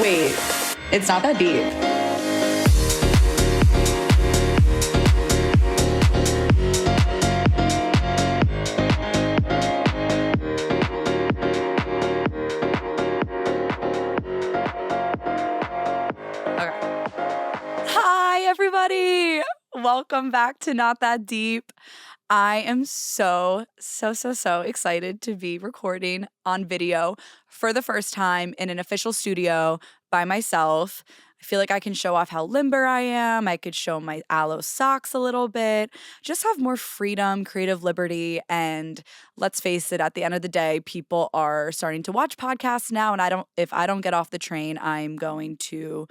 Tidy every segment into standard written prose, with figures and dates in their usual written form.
Wait, it's not that deep. Hi, everybody. Welcome back to Not That Deep. I am so excited to be recording on video for the first time in an official studio by myself. I feel like I can show off how limber I am. I could show my aloe socks a little bit, just have more freedom, creative liberty. And let's face it, at the end of the day, people are starting to watch podcasts now. And if I don't get off the train, I'm going to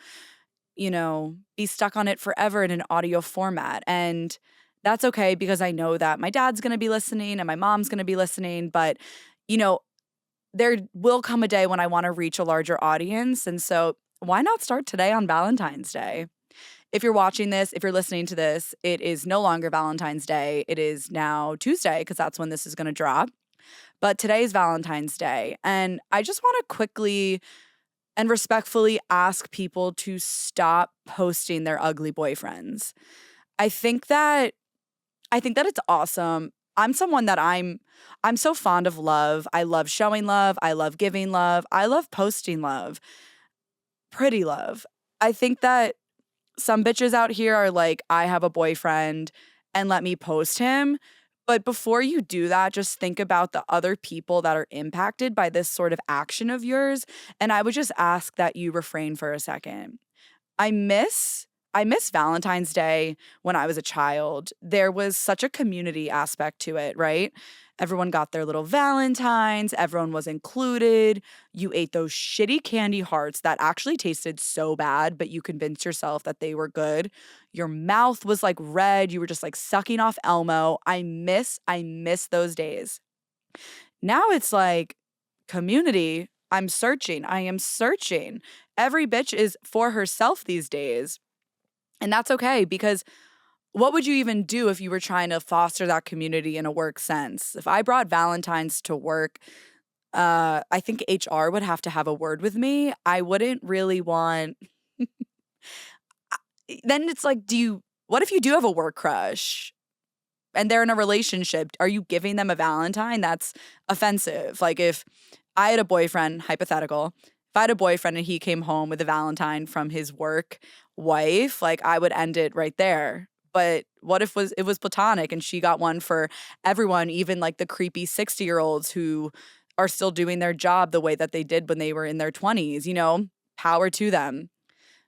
be stuck on it forever in an audio format. And that's okay because I know that my dad's going to be listening and my mom's going to be listening. But, there will come a day when I want to reach a larger audience. And so why not start today on Valentine's Day? If you're watching this, if you're listening to this, it is no longer Valentine's Day. It is now Tuesday because that's when this is going to drop. But today is Valentine's Day. And I just want to quickly and respectfully ask people to stop posting their ugly boyfriends. I think that it's awesome. I'm someone that I'm so fond of love. I love showing love. I love giving love. I love posting love. Pretty love. I think that some bitches out here are like, I have a boyfriend and let me post him. But before you do that, just think about the other people that are impacted by this sort of action of yours. And I would just ask that you refrain for a second. I miss Valentine's Day when I was a child. There was such a community aspect to it, right? Everyone got their little Valentines, everyone was included. You ate those shitty candy hearts that actually tasted so bad, but you convinced yourself that they were good. Your mouth was like red, you were just like sucking off Elmo. I miss those days. Now it's like community. I am searching. Every bitch is for herself these days. And that's okay because what would you even do if you were trying to foster that community in a work sense? If I brought Valentine's to work, I think HR would have to have a word with me. I wouldn't really want. Then it's like, what if you do have a work crush and they're in a relationship? Are you giving them a Valentine? That's offensive. Like if I had a boyfriend, hypothetical, if I had a boyfriend and he came home with a Valentine from his work wife, like I would end it right there. But what if it was platonic and she got one for everyone, even like the creepy 60-year-olds who are still doing their job the way that they did when they were in their 20s, power to them.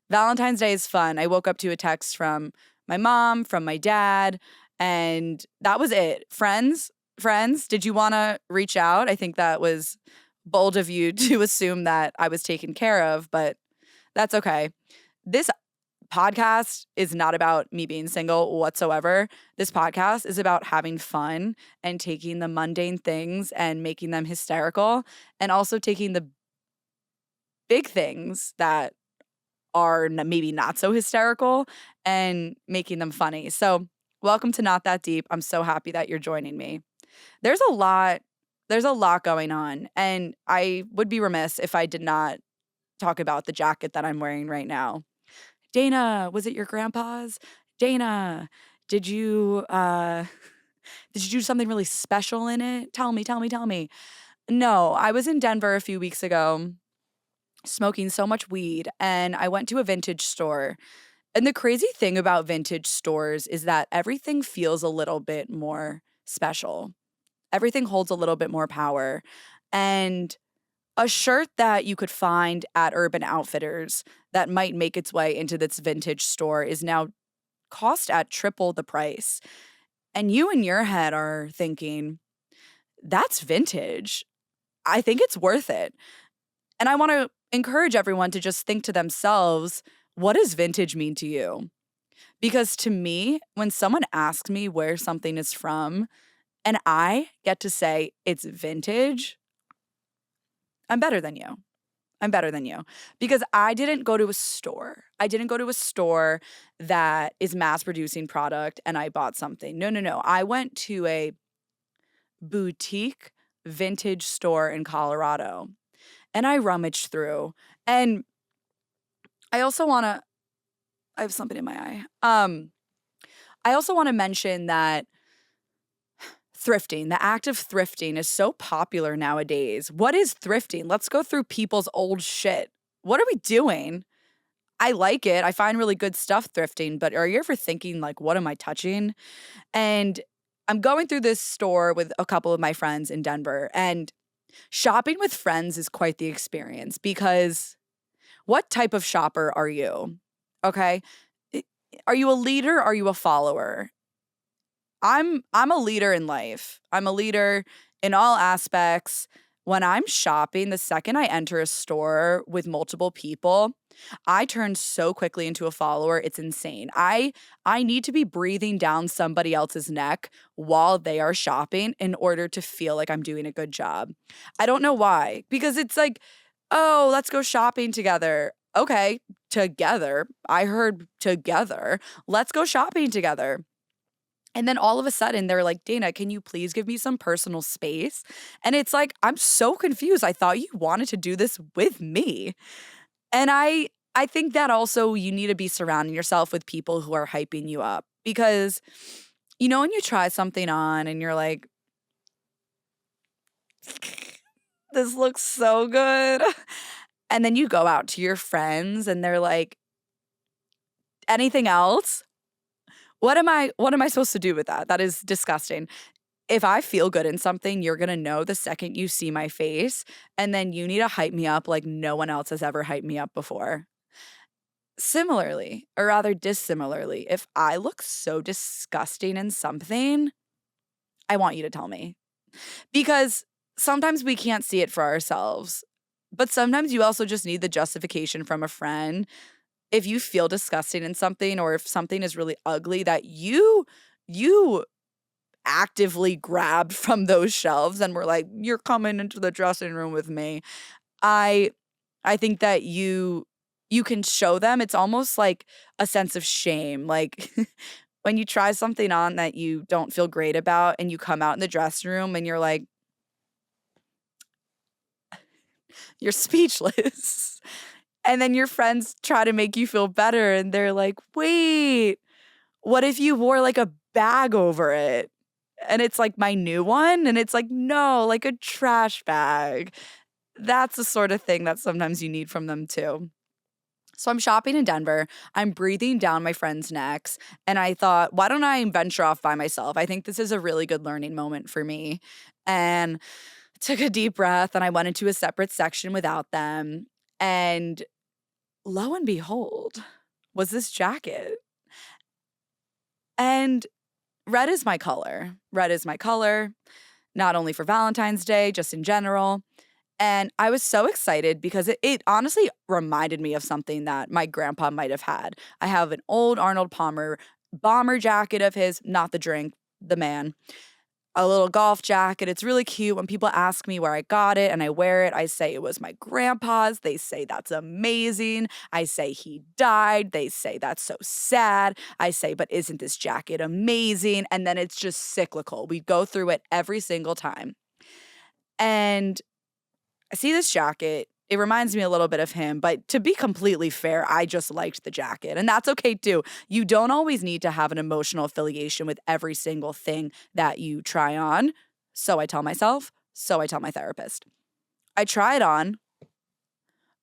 Valentine's Day is fun. I woke up to a text from my mom, from my dad, and that was it. Friends, did you want to reach out? I think that was bold of you to assume that I was taken care of, but that's okay. This podcast is not about me being single whatsoever. This podcast is about having fun and taking the mundane things and making them hysterical, and also taking the big things that are maybe not so hysterical and making them funny. So welcome to Not That Deep. I'm so happy that you're joining me. There's a lot going on, and I would be remiss if I did not talk about the jacket that I'm wearing right now. Dana, was it your grandpa's? Dana, did you do something really special in it? Tell me. No, I was in Denver a few weeks ago smoking so much weed, and I went to a vintage store. And the crazy thing about vintage stores is that everything feels a little bit more special. Everything holds a little bit more power. And a shirt that you could find at Urban Outfitters that might make its way into this vintage store is now cost at triple the price. And you in your head are thinking, that's vintage. I think it's worth it. And I want to encourage everyone to just think to themselves, what does vintage mean to you? Because to me, when someone asks me where something is from and I get to say it's vintage, I'm better than you. Because I didn't go to a store. I didn't go to a store that is mass producing product and I bought something. No. I went to a boutique vintage store in Colorado and I rummaged through. And I also want to, I have something in my eye. I also want to mention that thrifting, the act of thrifting is so popular nowadays. What is thrifting? Let's go through people's old shit. What are we doing? I like it. I find really good stuff thrifting, but are you ever thinking, like, what am I touching? And I'm going through this store with a couple of my friends in Denver, and shopping with friends is quite the experience because what type of shopper are you? Okay. I- Are you a leader? Are you a follower? I'm a leader in life. I'm a leader in all aspects. When I'm shopping, the second I enter a store with multiple people, I turn so quickly into a follower. It's insane. I need to be breathing down somebody else's neck while they are shopping in order to feel like I'm doing a good job. I don't know why. Because it's like, "Oh, let's go shopping together." Okay, together. I heard together. Let's go shopping together. And then all of a sudden they're like, "Dana, can you please give me some personal space?" And it's like, I'm so confused. I thought you wanted to do this with me. And I think that also you need to be surrounding yourself with people who are hyping you up because when you try something on and you're like, "This looks so good." And then you go out to your friends and they're like, "Anything else?" What am I supposed to do with that? That is disgusting. If I feel good in something, you're gonna know the second you see my face, and then you need to hype me up like no one else has ever hyped me up before. Similarly, or rather dissimilarly, if I look so disgusting in something, I want you to tell me. Because sometimes we can't see it for ourselves, but sometimes you also just need the justification from a friend. If you feel disgusting in something or if something is really ugly that you actively grabbed from those shelves and were like, "You're coming into the dressing room with me." I I think that you can show them. It's almost like a sense of shame. Like when you try something on that you don't feel great about and you come out in the dressing room and you're like, you're speechless. And then your friends try to make you feel better and they're like, "Wait, what if you wore like a bag over it?" And it's like my new one. And it's like, "No, like a trash bag." That's the sort of thing that sometimes you need from them too. So I'm shopping in Denver. I'm breathing down my friends' necks. And I thought, why don't I venture off by myself? I think this is a really good learning moment for me. And took a deep breath and I went into a separate section without them. And lo and behold, was this jacket. And red is my color. Red is my color, not only for Valentine's Day, just in general. And I was so excited because it honestly reminded me of something that my grandpa might have had. I have an old Arnold Palmer bomber jacket of his, not the drink, the man. A little golf jacket. It's really cute. When people ask me where I got it and I wear it, I say it was my grandpa's. They say that's amazing. I say he died. They say that's so sad. I say, but isn't this jacket amazing? And then it's just cyclical. We go through it every single time. And I see this jacket. It reminds me a little bit of him, but to be completely fair, I just liked the jacket. And that's okay too. You don't always need to have an emotional affiliation with every single thing that you try on. So I tell myself, so I tell my therapist. I try it on.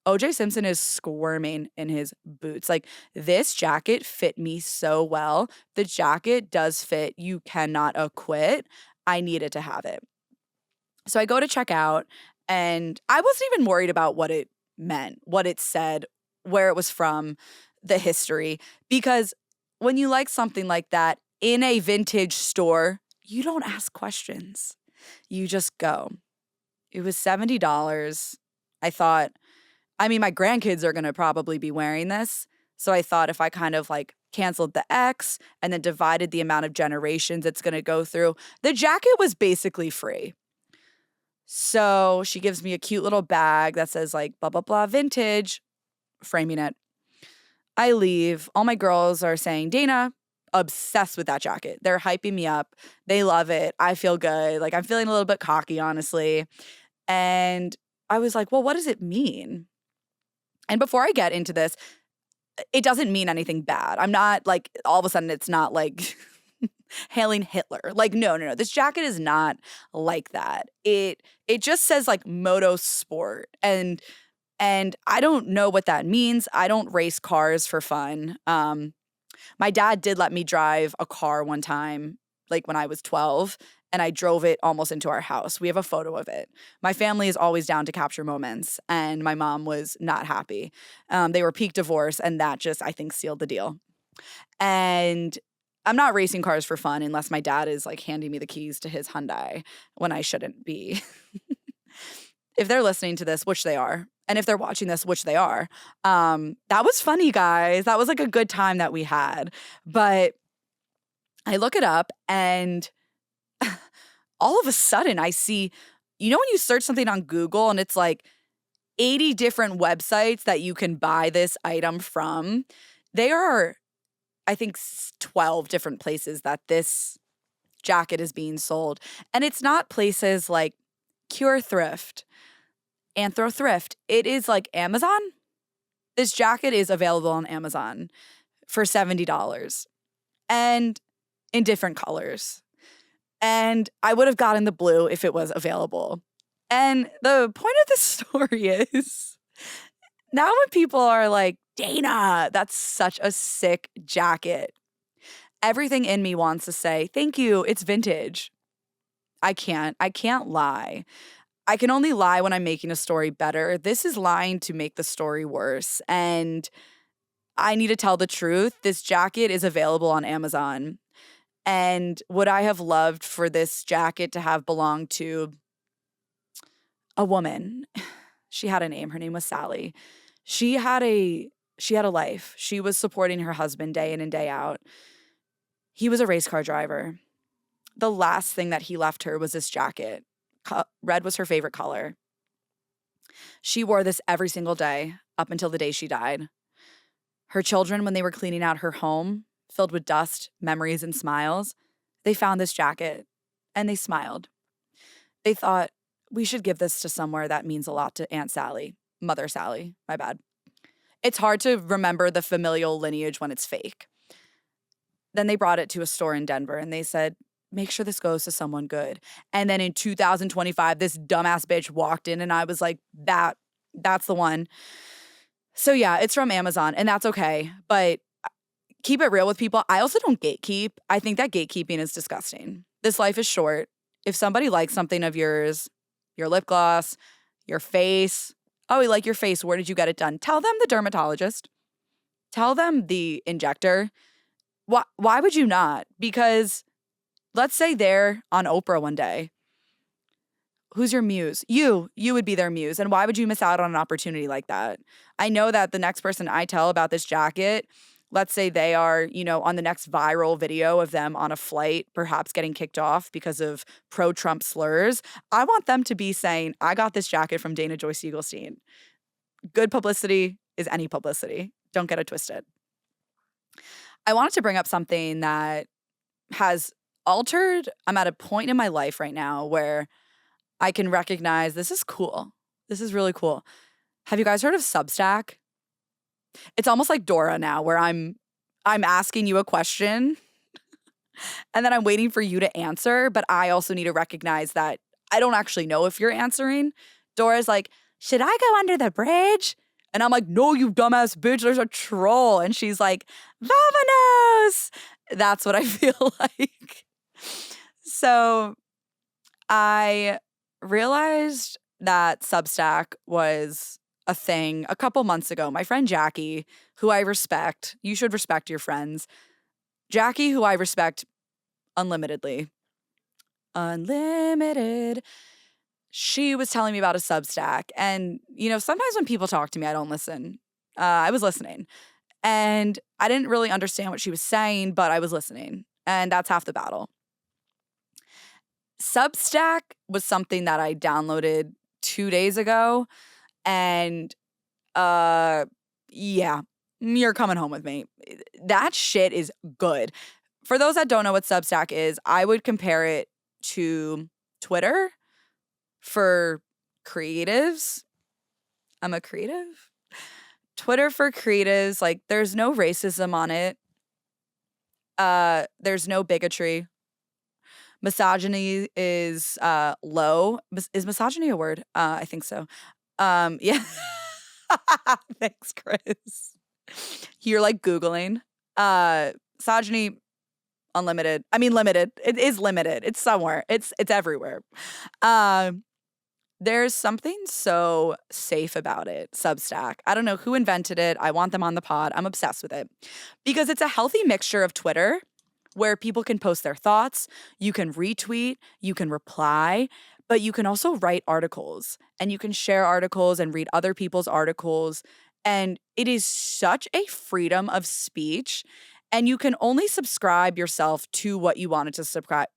OJ Simpson is squirming in his boots. Like, this jacket fit me so well. The jacket does fit. You cannot acquit. I needed to have it. So I go to check out, and I wasn't even worried about what it meant, what it said, where it was from, the history. Because when you like something like that in a vintage store, you don't ask questions. You just go. It was $70. I thought, I mean, my grandkids are going to probably be wearing this. So I thought if I kind of like canceled the X and then divided the amount of generations it's going to go through, the jacket was basically free. So she gives me a cute little bag that says like blah, blah, blah, vintage, framing it. I leave. All my girls are saying, "Dana, obsessed with that jacket." They're hyping me up. They love it. I feel good. Like, I'm feeling a little bit cocky, honestly. And I was like, well, what does it mean? And before I get into this, it doesn't mean anything bad. I'm not like, all of a sudden it's not like hailing Hitler. Like, no. This jacket is not like that. It just says like moto sport. And I don't know what that means. I don't race cars for fun. My dad did let me drive a car one time, like when I was 12, and I drove it almost into our house. We have a photo of it. My family is always down to capture moments, and my mom was not happy. They were peak divorce, and that just, I think, sealed the deal. And I'm not racing cars for fun unless my dad is like handing me the keys to his Hyundai when I shouldn't be. If they're listening to this, which they are, and if they're watching this, which they are, that was funny, guys. That was like a good time that we had. But I look it up and all of a sudden I see, when you search something on Google and it's like 80 different websites that you can buy this item from. There are, I think, 12 different places that this jacket is being sold. And it's not places like Cure Thrift, Anthro Thrift. It is like Amazon. This jacket is available on Amazon for $70 and in different colors. And I would have gotten the blue if it was available. And the point of this story is now when people are like, Dana, that's such a sick jacket, everything in me wants to say, thank you, it's vintage. I can't lie. I can only lie when I'm making a story better. This is lying to make the story worse. And I need to tell the truth. This jacket is available on Amazon. And would I have loved for this jacket to have belonged to a woman? She had a name. Her name was Sally. She had a life. She was supporting her husband day in and day out. He was a race car driver. The last thing that he left her was this jacket. Red was her favorite color. She wore this every single day up until the day she died. Her children, when they were cleaning out her home, filled with dust, memories, and smiles, they found this jacket and they smiled. They thought, we should give this to somewhere that means a lot to Aunt Sally, Mother Sally, my bad. It's hard to remember the familial lineage when it's fake. Then they brought it to a store in Denver and they said, make sure this goes to someone good. And then in 2025, this dumbass bitch walked in and I was like, that's the one. So yeah, it's from Amazon and that's okay. But keep it real with people. I also don't gatekeep. I think that gatekeeping is disgusting. This life is short. If somebody likes something of yours, your lip gloss, your face, oh, we like your face, where did you get it done? Tell them the dermatologist. Tell them the injector. Why would you not? Because let's say they're on Oprah one day. Who's your muse? You would be their muse. And why would you miss out on an opportunity like that? I know that the next person I tell about this jacket, let's say they are, on the next viral video of them on a flight, perhaps getting kicked off because of pro-Trump slurs. I want them to be saying, I got this jacket from Dana Joy Siegelstein. Good publicity is any publicity. Don't get it twisted. I wanted to bring up something that has altered. I'm at a point in my life right now where I can recognize this is cool. This is really cool. Have you guys heard of Substack? It's almost like Dora now, where I'm asking you a question and then I'm waiting for you to answer, but I also need to recognize that I don't actually know if you're answering. Dora's like, should I go under the bridge? And I'm like, no, you dumbass bitch, there's a troll. And she's like, vamonos. That's what I feel like. So I realized that Substack was a thing a couple months ago. My friend Jackie, who I respect, you should respect your friends. Jackie, who I respect unlimitedly. Unlimited. She was telling me about a Substack. And, sometimes when people talk to me, I don't listen. I was listening. And I didn't really understand what she was saying, but I was listening. And that's half the battle. Substack was something that I downloaded 2 days ago. And, yeah, you're coming home with me. That shit is good. For those that don't know what Substack is, I would compare it to Twitter for creatives. I'm a creative. Twitter for creatives, like there's no racism on it. There's no bigotry. Misogyny is low. Is misogyny a word? I think so. Yeah. Thanks, Chris. You're like Googling. Misogyny unlimited. I mean limited. It is limited. It's somewhere. It's everywhere. There's something so safe about it, Substack. I don't know who invented it. I want them on the pod. I'm obsessed with it because it's a healthy mixture of Twitter where people can post their thoughts, you can retweet, you can reply, but you can also write articles and you can share articles and read other people's articles. And it is such a freedom of speech. And you can only subscribe yourself to what you wanted to subscribe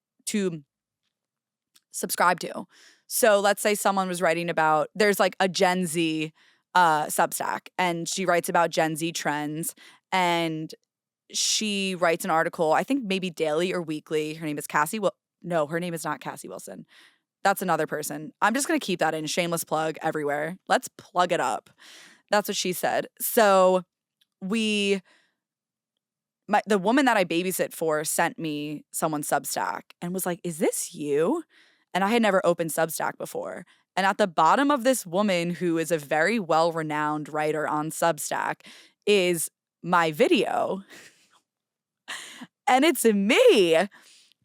to. So let's say someone was writing about, there's like a Gen Z Substack, and she writes about Gen Z trends, and she writes an article, I think maybe daily or weekly. Her name is Cassie. No, her name is not Cassie Wilson. That's another person. I'm just going to keep that in. Shameless plug everywhere. Let's plug it up. That's what she said. So the woman that I babysit for sent me someone's Substack and was like, is this you? And I had never opened Substack before. And at the bottom of this woman, who is a very well-renowned writer on Substack, is my video. And it's me.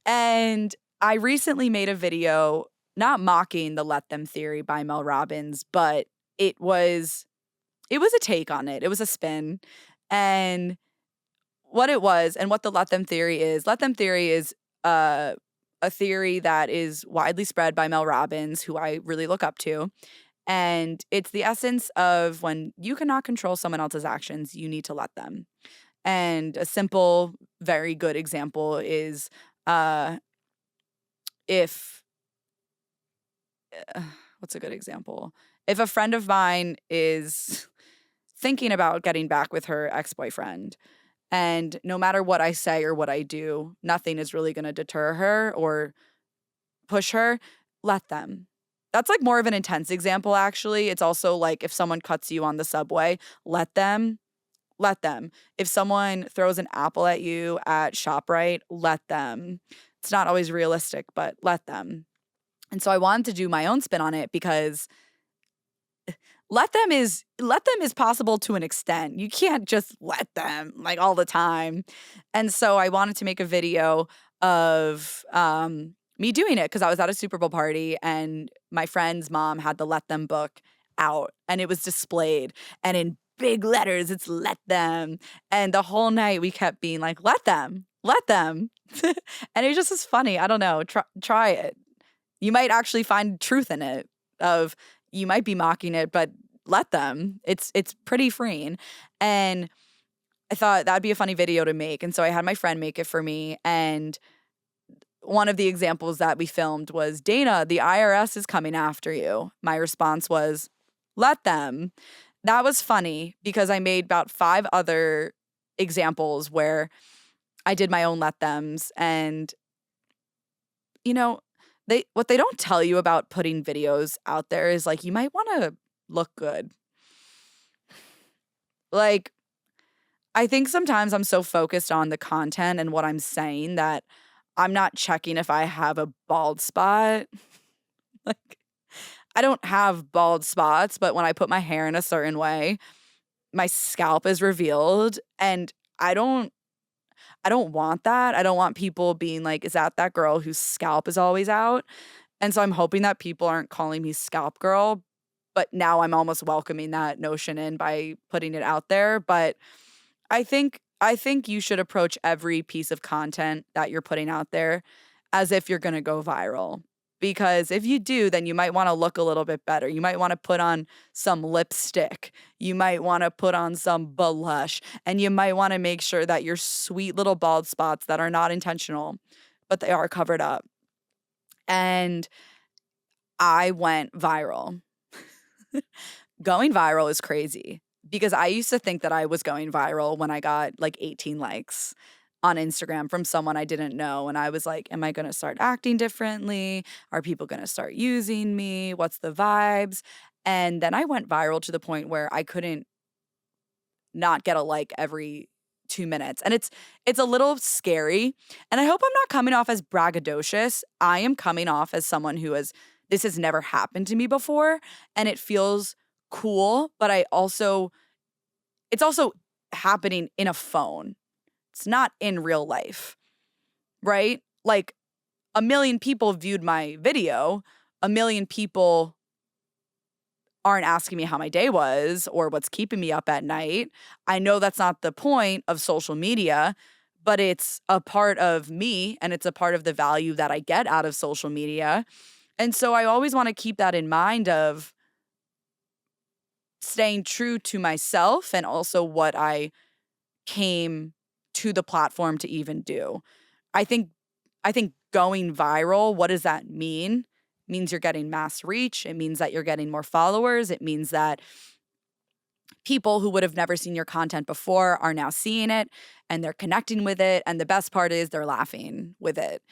And I recently made a video not mocking the Let Them theory by Mel Robbins, but it was a take on it. It was a spin. And what it was and what the Let Them theory is a theory that is widely spread by Mel Robbins, who I really look up to. And it's the essence of when you cannot control someone else's actions, you need to let them. And a simple, very good example is if what's a good example? If a friend of mine is thinking about getting back with her ex-boyfriend, and no matter what I say or what I do, nothing is really going to deter her or push her, let them. That's like more of an intense example, actually. It's also like if someone cuts you on the subway, let them. Let them. If someone throws an apple at you at ShopRite, let them. It's not always realistic, but let them. And so I wanted to do my own spin on it because let them is possible to an extent. You can't just let them like all the time. And so I wanted to make a video of me doing it because I was at a Super Bowl party and my friend's mom had the Let Them book out and it was displayed, and in big letters it's let them, and the whole night we kept being like let them and it just is funny. I don't know, try it. You might actually find truth in it. Of you might be mocking it, but let them. It's pretty freeing. And I thought that'd be a funny video to make, and so I had my friend make it for me. And one of the examples that we filmed was, Dana, the IRS is coming after you. My response was, let them. That was funny because I made about 5 other examples where I did my own let thems. And, you know, what they don't tell you about putting videos out there is like, you might want to look good. Like, I think sometimes I'm so focused on the content and what I'm saying that I'm not checking if I have a bald spot. Like, I don't have bald spots, but when I put my hair in a certain way, my scalp is revealed, and I don't want that. I don't want people being like, is that girl whose scalp is always out? And so I'm hoping that people aren't calling me scalp girl, but now I'm almost welcoming that notion in by putting it out there. But I think you should approach every piece of content that you're putting out there as if you're going to go viral. Because if you do, then you might want to look a little bit better. You might want to put on some lipstick. You might want to put on some blush. And you might want to make sure that your sweet little bald spots that are not intentional, but they are covered up. And I went viral. Going viral is crazy because I used to think that I was going viral when I got like 18 likes on Instagram from someone I didn't know. And I was like, am I going to start acting differently? Are people going to start using me? What's the vibes? And then I went viral to the point where I couldn't not get a like every 2 minutes. And it's a little scary. And I hope I'm not coming off as braggadocious. I am coming off as someone who this has never happened to me before, and it feels cool, but it's also happening in a phone. It's not in real life, right? Like 1 million people viewed my video. 1 million people aren't asking me how my day was or what's keeping me up at night. I know that's not the point of social media, but it's a part of me and it's a part of the value that I get out of social media. And so I always want to keep that in mind of staying true to myself and also what I came to the platform to even do. I think going viral, what does that mean? It means you're getting mass reach. It means that you're getting more followers. It means that people who would have never seen your content before are now seeing it and they're connecting with it. And the best part is they're laughing with it.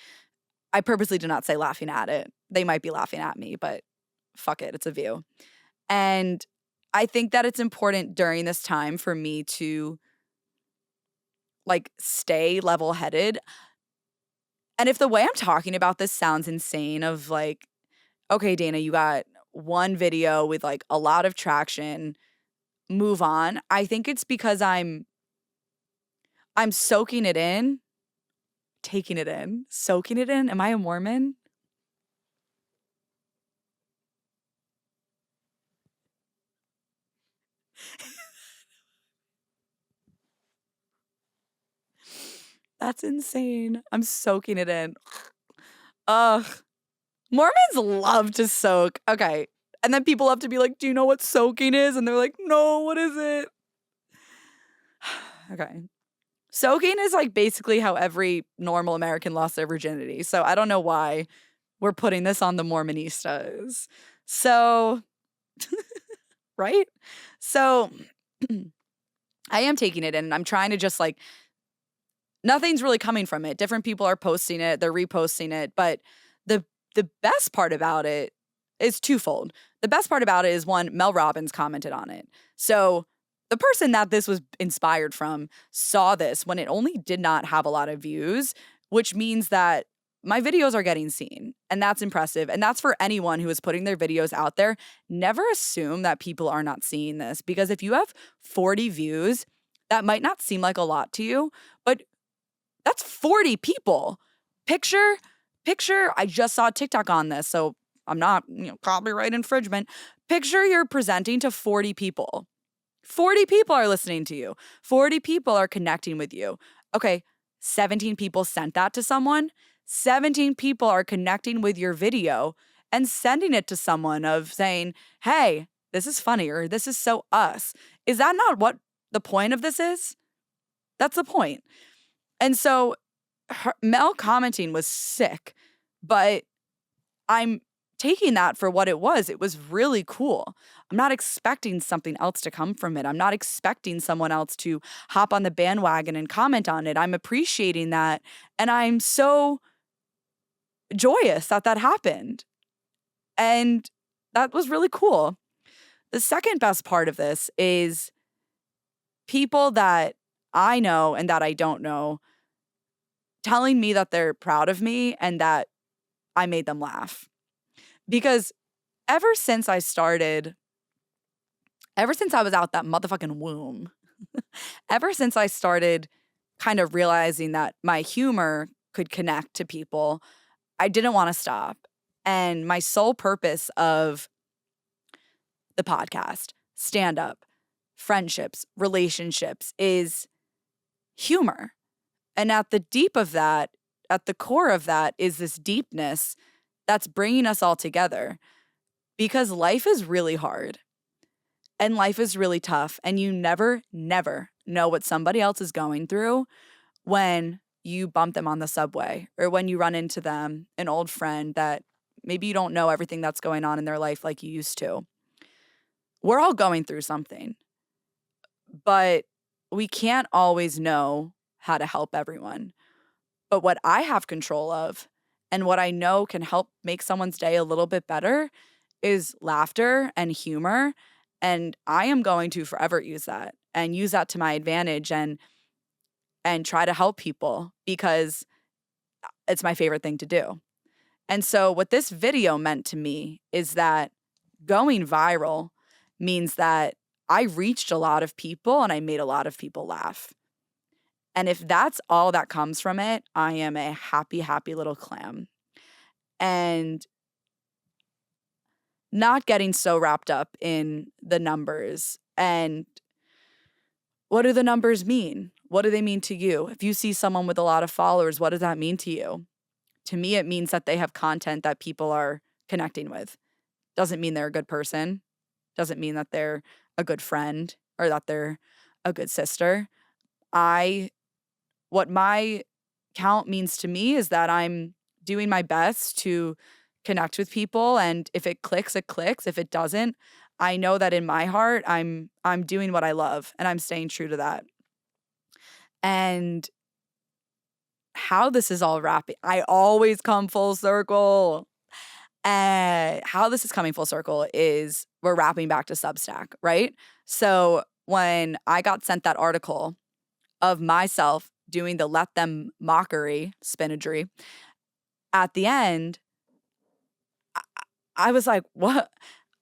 I purposely did not say laughing at it. They might be laughing at me, but fuck it, it's a view. And I think that it's important during this time for me to like stay level-headed. And if the way I'm talking about this sounds insane of like, okay, Dana, you got one video with like a lot of traction, move on. I think it's because I'm soaking it in, taking it in, soaking it in. Am I a Mormon? That's insane. I'm soaking it in. Ugh. Mormons love to soak. Okay. And then people have to be like, do you know what soaking is? And they're like, no, what is it? Okay. Soaking is like basically how every normal American lost their virginity. So I don't know why we're putting this on the Mormonistas. So, right? So I am taking it in and I'm trying to just like, nothing's really coming from it. Different people are posting it, they're reposting it. But the best part about it is twofold. The best part about it is one, Mel Robbins commented on it. So the person that this was inspired from saw this when it only did not have a lot of views, which means that my videos are getting seen. And that's impressive. And that's for anyone who is putting their videos out there. Never assume that people are not seeing this, because if you have 40 views, that might not seem like a lot to you, but that's 40 people. Picture, I just saw TikTok on this, so I'm not, copyright infringement. Picture you're presenting to 40 people. 40 people are listening to you. 40 people are connecting with you. Okay, 17 people sent that to someone. 17 people are connecting with your video and sending it to someone of saying, hey, this is funny, or this is so us. Is that not what the point of this is? That's the point. And so Mel commenting was sick, but I'm taking that for what it was. It was really cool. I'm not expecting something else to come from it. I'm not expecting someone else to hop on the bandwagon and comment on it. I'm appreciating that. And I'm so joyous that that happened. And that was really cool. The second best part of this is people that I know and that I don't know telling me that they're proud of me and that I made them laugh. Because ever since I was out that motherfucking womb, ever since I started kind of realizing that my humor could connect to people, I didn't want to stop. And my sole purpose of the podcast, stand up, friendships, relationships is humor. And at the deep of that, at the core of that is this deepness that's bringing us all together, because life is really hard and life is really tough. And you never, never know what somebody else is going through when you bump them on the subway or when you run into them, an old friend that maybe you don't know everything that's going on in their life like you used to. We're all going through something, but we can't always know how to help everyone. But what I have control of and what I know can help make someone's day a little bit better is laughter and humor. And I am going to forever use that. and use that to my advantage and try to help people because it's my favorite thing to do. And so what this video meant to me is that going viral means that I reached a lot of people and I made a lot of people laugh. And if that's all that comes from it, I am a happy, happy little clam. And not getting so wrapped up in the numbers. And what do the numbers mean? What do they mean to you? If you see someone with a lot of followers, what does that mean to you? To me, it means that they have content that people are connecting with. Doesn't mean they're a good person. Doesn't mean that they're a good friend or that they're a good sister. What my count means to me is that I'm doing my best to connect with people, and if it clicks, it clicks. If it doesn't, I know that in my heart I'm doing what I love and I'm staying true to that. And how this is all wrapping, I always come full circle. How this is coming full circle is we're wrapping back to Substack, right? So when I got sent that article of myself doing the let them mockery spinagery, at the end, I was like, what?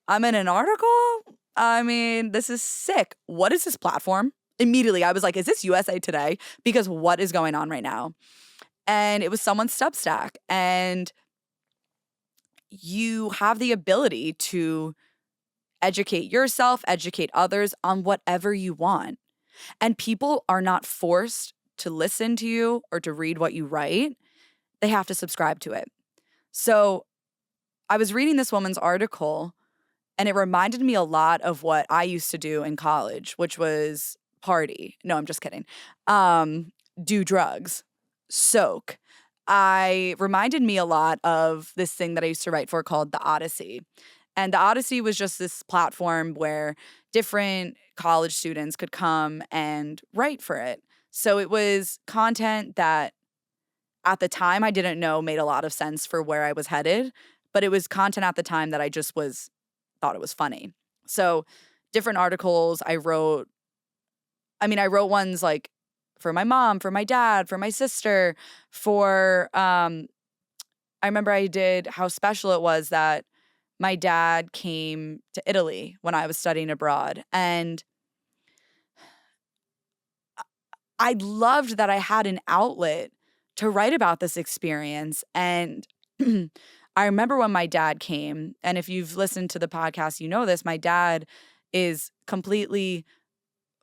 I'm in an article? I mean, this is sick. What is this platform? Immediately, I was like, is this USA Today? Because what is going on right now? And it was someone's Substack. And you have the ability to educate yourself, educate others on whatever you want. And people are not forced to listen to you or to read what you write. They have to subscribe to it. So I was reading this woman's article and it reminded me a lot of what I used to do in college, which was party. No, I'm just kidding. Do drugs, soak. I reminded me a lot of this thing that I used to write for called The Odyssey. And The Odyssey was just this platform where different college students could come and write for it. So it was content that at the time I didn't know made a lot of sense for where I was headed, but it was content at the time that I just thought it was funny. So different articles I wrote ones like for my mom, for my dad, for my sister, for I remember I did how special it was that my dad came to Italy when I was studying abroad. And I loved that I had an outlet to write about this experience. And I remember when my dad came, and if you've listened to the podcast, you know this, my dad is completely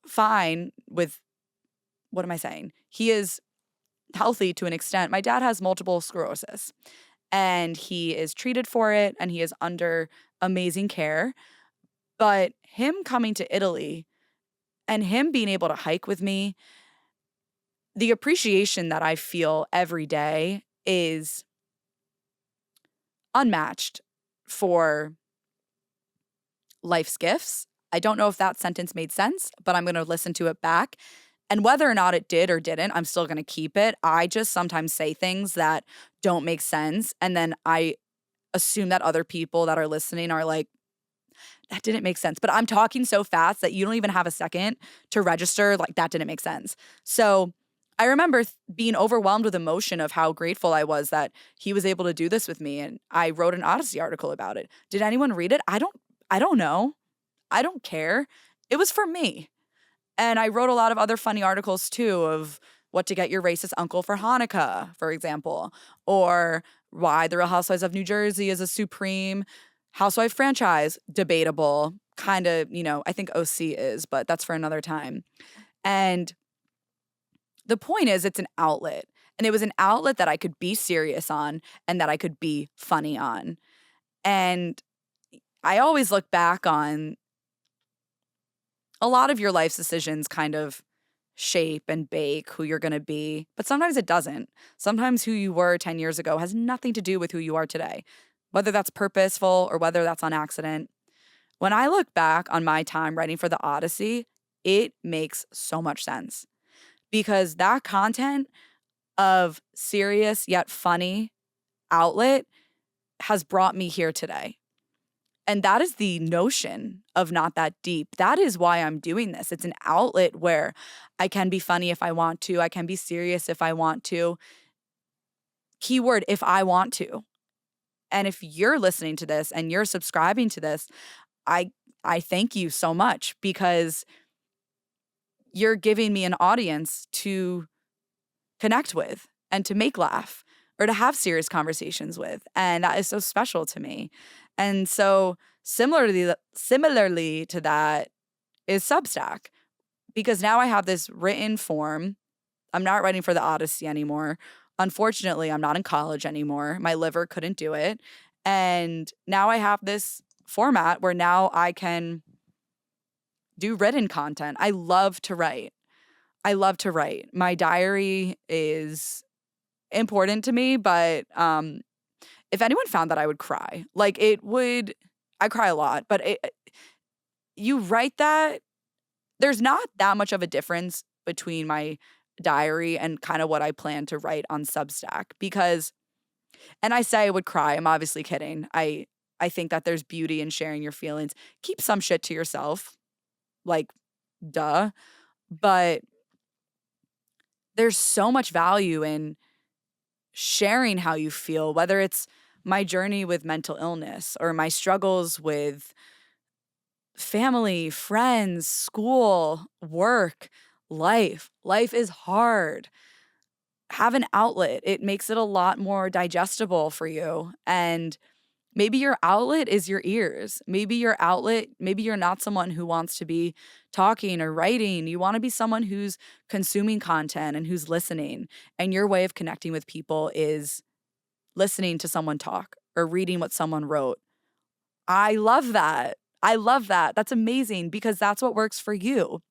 fine with, what am I saying? He is healthy to an extent. My dad has multiple sclerosis and he is treated for it and he is under amazing care. But him coming to Italy and him being able to hike with me, the appreciation that I feel every day is unmatched for life's gifts. I don't know if that sentence made sense, but I'm going to listen to it back. And whether or not it did or didn't, I'm still going to keep it. I just sometimes say things that don't make sense. And then I assume that other people that are listening are like, that didn't make sense. But I'm talking so fast that you don't even have a second to register, like, that didn't make sense. So I remember being overwhelmed with emotion of how grateful I was that he was able to do this with me. And I wrote an Odyssey article about it. Did anyone read it? I don't know. I don't care. It was for me. And I wrote a lot of other funny articles too of what to get your racist uncle for Hanukkah, for example, or why the Real Housewives of New Jersey is a supreme housewife franchise. Debatable, kind of, I think OC is, but that's for another time. And the point is, it's an outlet. And it was an outlet that I could be serious on and that I could be funny on. And I always look back on a lot of your life's decisions kind of shape and bake who you're going to be, but sometimes it doesn't. Sometimes who you were 10 years ago has nothing to do with who you are today, whether that's purposeful or whether that's on accident. When I look back on my time writing for the Odyssey, it makes so much sense because that content of serious yet funny outlet has brought me here today. And that is the notion of Not That Deep. That is why I'm doing this. It's an outlet where I can be funny if I want to. I can be serious if I want to. Keyword, if I want to. And if you're listening to this and you're subscribing to this, I thank you so much, because you're giving me an audience to connect with and to make laugh or to have serious conversations with. And that is so special to me. And so similarly to that is Substack, because now I have this written form. I'm not writing for the Odyssey anymore. Unfortunately, I'm not in college anymore. My liver couldn't do it. And now I have this format where now I can do written content. I love to write. My diary is important to me, but if anyone found that, I would cry. Like, I cry a lot, but you write that, there's not that much of a difference between my diary and kind of what I plan to write on Substack, because, and I say I would cry, I'm obviously kidding. I think that there's beauty in sharing your feelings. Keep some shit to yourself, like, duh. But there's so much value in sharing how you feel, whether it's my journey with mental illness or my struggles with family, friends, school, work, life. Life is hard. Have an outlet. It makes it a lot more digestible for you. And maybe your outlet is your ears. Maybe you're not someone who wants to be talking or writing. You want to be someone who's consuming content and who's listening. And your way of connecting with people is listening to someone talk or reading what someone wrote. I love that. That's amazing, because that's what works for you.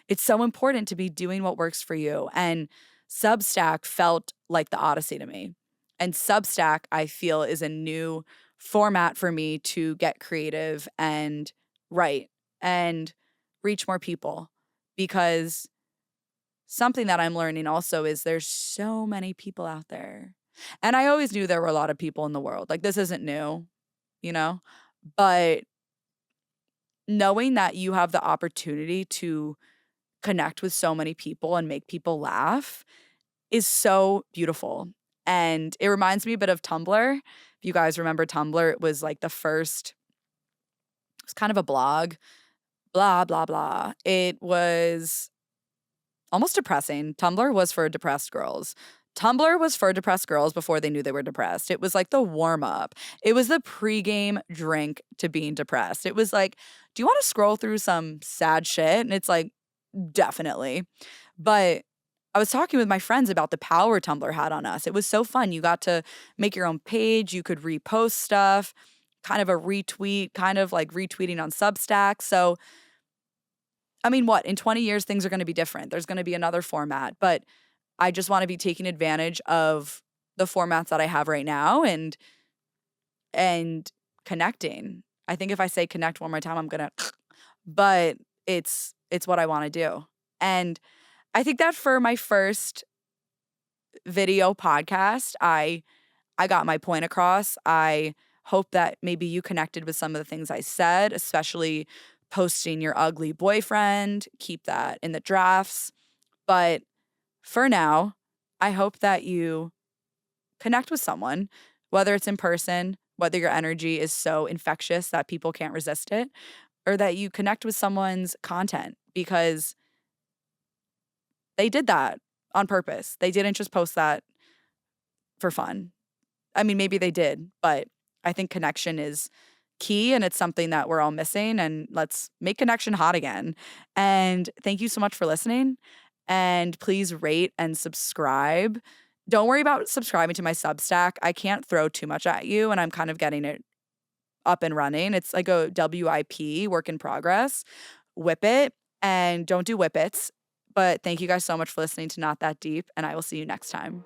It's so important to be doing what works for you. And Substack felt like the Odyssey to me. And Substack, I feel, is a new format for me to get creative and write and reach more people. Because something that I'm learning also is there's so many people out there. And I always knew there were a lot of people in the world. Like, this isn't new, you know? But knowing that you have the opportunity to connect with so many people and make people laugh is so beautiful. And it reminds me a bit of Tumblr. If you guys remember Tumblr, it was like it was kind of a blog, blah, blah, blah. It was almost depressing. Tumblr was for depressed girls. Tumblr was for depressed girls before they knew they were depressed. It was like the warm up. It was the pregame drink to being depressed. It was like, do you want to scroll through some sad shit? And it's like, definitely. But I was talking with my friends about the power Tumblr had on us. It was so fun. You got to make your own page. You could repost stuff, kind of a retweet, kind of like retweeting on Substack. So, I mean, in 20 years, things are going to be different. There's going to be another format, but I just want to be taking advantage of the formats that I have right now and connecting. I think if I say connect one more time, I'm going to, but it's what I want to do. And I think that for my first video podcast, I got my point across. I hope that maybe you connected with some of the things I said, especially posting your ugly boyfriend. Keep that in the drafts. But for now, I hope that you connect with someone, whether it's in person, whether your energy is so infectious that people can't resist it, or that you connect with someone's content because they did that on purpose. They didn't just post that for fun. I mean, maybe they did, but I think connection is key, and it's something that we're all missing, and let's make connection hot again. And thank you so much for listening, and please rate and subscribe. Don't worry about subscribing to my Substack. I can't throw too much at you, and I'm kind of getting it up and running. It's like a WIP, work in progress. Whip it, and don't do whippets. But thank you guys so much for listening to Not That Deep, and I will see you next time.